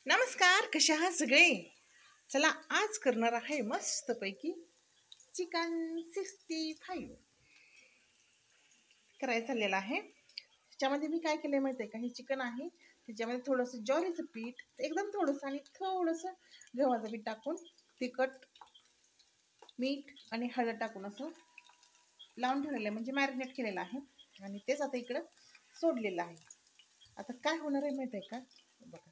नमस्कार, कशा आहात सगळे? चला आज करणार आहे मस्तपैकी चिकन 65 करायचं चाललेलं आहे. त्याच्यामध्ये मी काय केलंय माहिती आहे का? हे चिकन आहे, त्याच्यामध्ये थोडंसं ज्वारीचं पीठ, एकदम थोडंसं आणि थोडंसं गव्हाचं पीठ टाकून तिखट, मीठ आणि हळद टाकून असं लावून ठेवलेलं आहे, म्हणजे मॅरिनेट केलेलं आहे. आणि तेच आता इकडं सोडलेलं आहे. आता काय होणार आहे माहिती आहे का? बघा,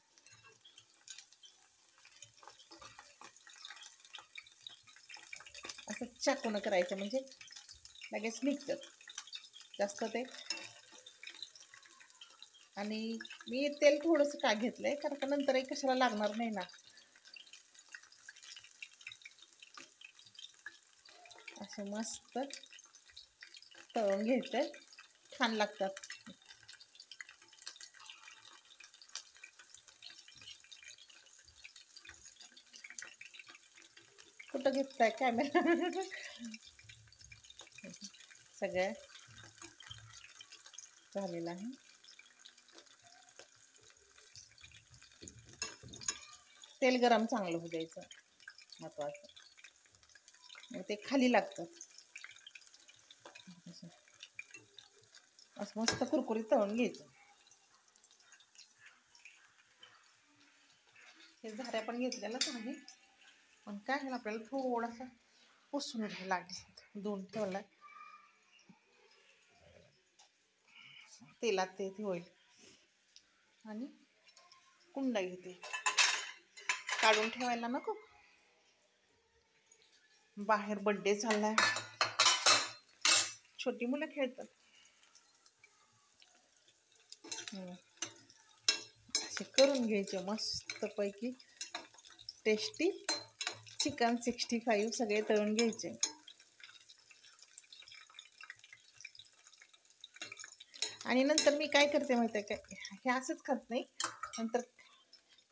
असं चाकून करायचं म्हणजे लगेच निघतं जास्त ते. आणि मी तेल थोडंसं का घेतलंय कारण का नंतरही कशाला लागणार नाही ना. असं मस्त तळून घ्यायचं, छान लागतात. कुठं घेताय कॅमेरा? सगळं झालेलं आहे. तेल गरम चांगलं होऊ द्यायचं, महत्वाचं. मग ते खाली लागतं. असं मस्त कुरकुरीत तळून घ्यायचं. हे झाऱ्या पण घेतलेलंच आहे, पण काय आहे आपल्याला थोडासा पुसून घ्यायला लागेल. धुवून ठेवला तेलात ते होईल. आणि कुंडा घेते, काढून ठेवायला नको. बाहेर बड्डे चाललाय, छोटी मुलं खेळतात. असे करून घ्यायचे मस्तपैकी टेस्टी चिकन 65 सगळे तळून घ्यायचे. आणि नंतर मी काय करते माहिती आहे का? हे असंच खात नाही, नंतर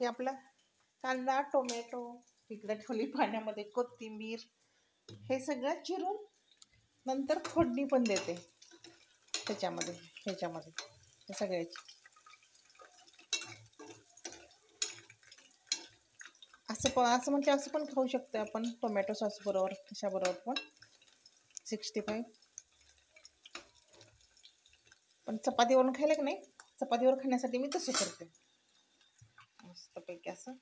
हे आपला कांदा, टोमॅटो इकडे ठेवली पाण्यामध्ये, कोथिंबीर, हे सगळं चिरून नंतर फोडणी पण देते त्याच्यामध्ये, ह्याच्यामध्ये हे सगळ्याची. असं म्हणजे असं पण खाऊ शकतो आपण, टोमॅटो सॉस बरोबर, कशाबरोबर पण 65. पण चपातीवरून खायला की नाही, चपातीवर खाण्यासाठी मी तसं करते मस्तपैकी. असं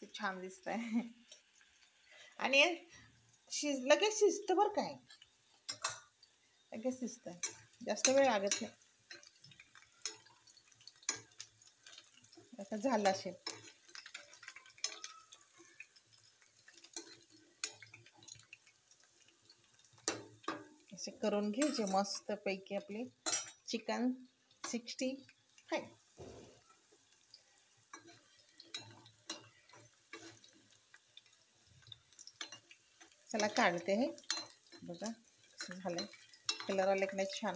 ते छान दिसत आहे. आणि लगेच शिजतं बरं काय, लगेच शिजतं, जास्त वेळ लागत नाही. आता झालं असेल. असे करून घ्यायचे मस्तपैकी आपले चिकन 65. चला काढते हे, बघा कसं झालंय, कलर आले की नाही छान.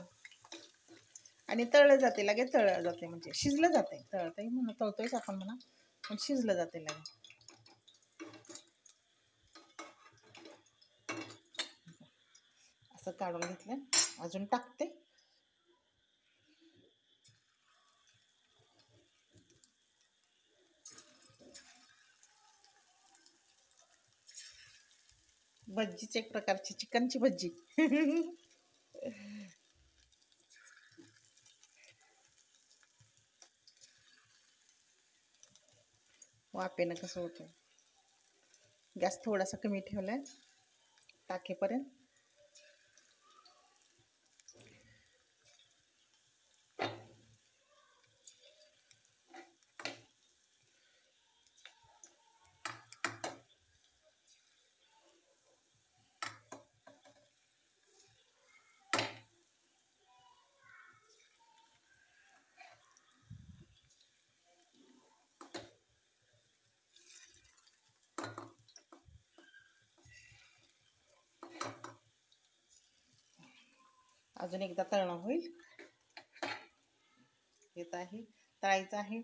आणि तळलं जाते, लगेच तळलं जाते, म्हणजे शिजलं जाते. तळतही म्हणून तळतोयच आपण म्हणा, पण शिजलं जाते लगेच. असं काढून घेतलं, अजून टाकते. भज्जीच एक प्रकारची चिकनची भज्जी. वाफेनं कसं होतं. गॅस थोडासा कमी ठेवलाय टाकेपर्यंत. अजून एकदा तळणं होईल. येत आहे, तळायचं आहे.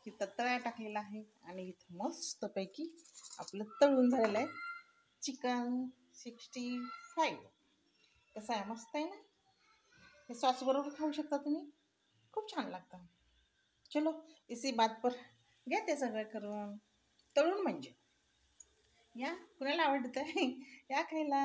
इथं तळ्या टाकलेला आहे आणि इथं मस्तपैकी आपलं तळून झालेलं आहे चिकन 65. कसं आहे, मस्त आहे ना. हे सॉस बरोबर खाऊ शकता तुम्ही, खूप छान लागतं. चलो इसी बात पर घ्या ते सगळं करून तळून म्हणजे या कुणाला आवडतं या खायला.